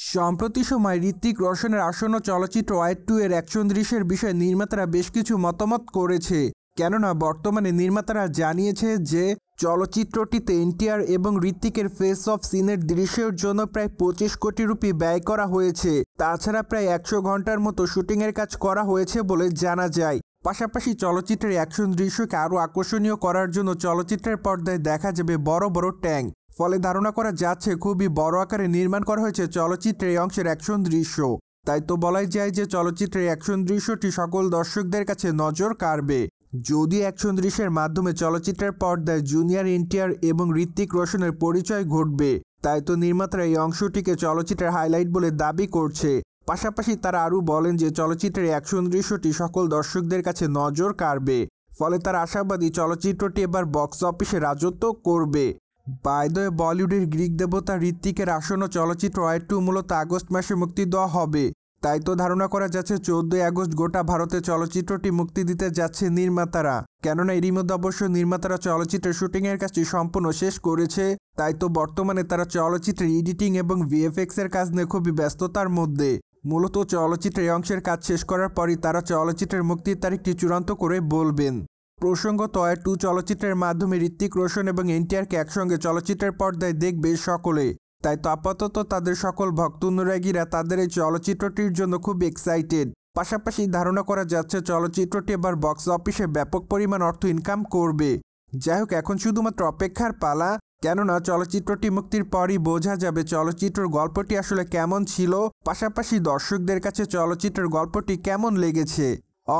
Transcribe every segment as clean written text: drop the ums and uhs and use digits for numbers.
সম্প্রতি সময় ঋত্বিক রোশনের আসন্ন চলচ্চিত্র ওয়ার 2 এর অ্যাকশন দৃশ্যের বিষয়ে নির্মাতারা বেশ কিছু মতামত করেছে। কেননা বর্তমানে নির্মাতারা জানিয়েছে যে চলচ্চিত্রটিতে এনটিআর এবং ঋত্বিকের ফেস অফ সিনের দৃশ্যের জন্য প্রায় 25 কোটি রুপি ব্যয় করা হয়েছে। তাছাড়া প্রায় 100 ঘন্টার মতো শুটিংয়ের কাজ করা হয়েছে বলে জানা যায়। পাশাপাশি চলচ্চিত্রের অ্যাকশন দৃশ্যকে আরও আকর্ষণীয় করার জন্য চলচ্চিত্রের পর্দায় দেখা যাবে বড় বড় ট্যাঙ্ক। ফলে ধারণা করা যাচ্ছে খুবই বড় আকারে নির্মাণ করা হয়েছে চলচ্চিত্রের এই অংশের অ্যাকশন দৃশ্য। তাই তো বলাই যায় যে চলচ্চিত্রের অ্যাকশন দৃশ্যটি সকল দর্শকদের কাছে নজর কাড়বে। যদি অ্যাকশন দৃশ্যের মাধ্যমে চলচ্চিত্রের পর্দায় জুনিয়র এনটিআর এবং ঋত্বিক রোশনের পরিচয় ঘটবে, তাই তো নির্মাতারা এই অংশটিকে চলচ্চিত্রের হাইলাইট বলে দাবি করছে। পাশাপাশি তারা আরও বলেন যে চলচ্চিত্রের অ্যাকশন দৃশ্যটি সকল দর্শকদের কাছে নজর কাড়বে। ফলে তারা আশাবাদী চলচ্চিত্রটি এবার বক্স অফিসে রাজত্ব করবে। বাই দ্য ওয়ে, বলিউডের গ্রিক দেবতা ঋত্বিকের আসন্ন চলচ্চিত্র ওয়ার 2 মূলত আগস্ট মাসে মুক্তি দেওয়া হবে। তাই তো ধারণা করা যাচ্ছে 14 আগস্ট গোটা ভারতে চলচ্চিত্রটি মুক্তি দিতে যাচ্ছে নির্মাতারা। কেননা এরই মধ্যে অবশ্য নির্মাতারা চলচ্চিত্রের শুটিংয়ের কাজটি সম্পূর্ণ শেষ করেছে। তাই তো বর্তমানে তারা চলচ্চিত্রের এডিটিং এবং ভিএফএক্স এর কাজ নিয়ে খুবই ব্যস্ততার মধ্যে। মূলত চলচ্চিত্রের অংশের কাজ শেষ করার পরই তারা চলচ্চিত্রের মুক্তির তারিখটি চূড়ান্ত করে বলবেন। প্রসঙ্গত ওয়ার 2 চলচ্চিত্রের মাধ্যমে ঋত্বিক রোশন এবং এনটিআরকে একসঙ্গে চলচ্চিত্রের পর্দায় দেখবে সকলে। তাই তো আপাতত তাদের সকল ভক্ত অনুরাগীরা তাদের এই চলচ্চিত্রটির জন্য খুব এক্সাইটেড। পাশাপাশি ধারণা করা যাচ্ছে চলচ্চিত্রটি এবার বক্স অফিসে ব্যাপক পরিমাণ অর্থ ইনকাম করবে। যাই হোক, এখন শুধুমাত্র অপেক্ষার পালা। কেননা চলচ্চিত্রটি মুক্তির পরই বোঝা যাবে চলচ্চিত্রের গল্পটি আসলে কেমন ছিল, পাশাপাশি দর্শকদের কাছে চলচ্চিত্রের গল্পটি কেমন লেগেছে।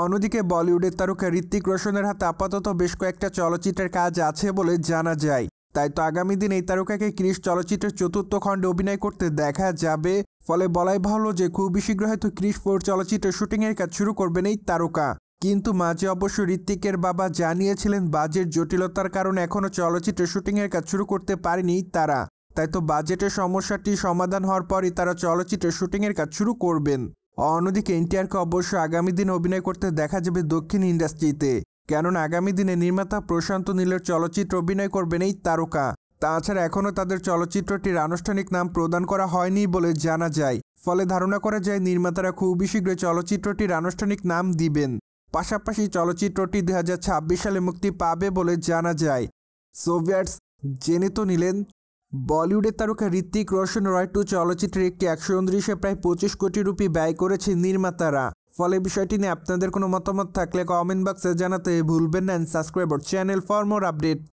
অন্যদিকে বলিউডের তারকা ঋত্বিক রোশনের হাতে আপাতত বেশ কয়েকটা চলচ্চিত্রের কাজ আছে বলে জানা যায়। তাই তো আগামী দিন এই তারকাকে ক্রিশ চলচ্চিত্রের 4র্থ খণ্ডে অভিনয় করতে দেখা যাবে। ফলে বলাই ভালো যে খুবই শীঘ্র হয়তো ক্রিশ 4 চলচ্চিত্রের শুটিংয়ের কাজ শুরু করবেন এই তারকা। কিন্তু মাঝে অবশ্য ঋত্বিকের বাবা জানিয়েছিলেন বাজেট জটিলতার কারণে এখনও চলচ্চিত্রের শুটিংয়ের কাজ শুরু করতে পারেনি তারা। তাই তো বাজেটের সমস্যাটি সমাধান হওয়ার পরই তারা চলচ্চিত্রের শুটিংয়ের কাজ শুরু করবেন। অন্যদিকে এনটিআরকে অবশ্য আগামী দিনে অভিনয় করতে দেখা যাবে দক্ষিণ ইন্ডাস্ট্রিতে। কেননা আগামী দিনে নির্মাতা প্রশান্ত নীলের চলচ্চিত্র অভিনয় করবেন এই তারকা। তাছাড়া এখনও তাদের চলচ্চিত্রটির আনুষ্ঠানিক নাম প্রদান করা হয়নি বলে জানা যায়। ফলে ধারণা করা যায় নির্মাতারা খুবই শীঘ্রই চলচ্চিত্রটির আনুষ্ঠানিক নাম দিবেন। পাশাপাশি চলচ্চিত্রটি 2026 সালে মুক্তি পাবে বলে জানা যায়। সোভিয়েটস জেনে তো নিলেন বলিউডের তারকা ঋত্বিক রোশন ওয়ার 2 চলচ্চিত্রের একটি অ্যাকশন দৃশ্যে প্রায় 25 কোটি রুপি ব্যয় করেছে নির্মাতারা। ফলে বিষয়টি নিয়ে আপনাদের কোনো মতামত থাকলে কমেন্ট বক্সে জানাতে ভুলবেন না। Subscribe our channel for more update.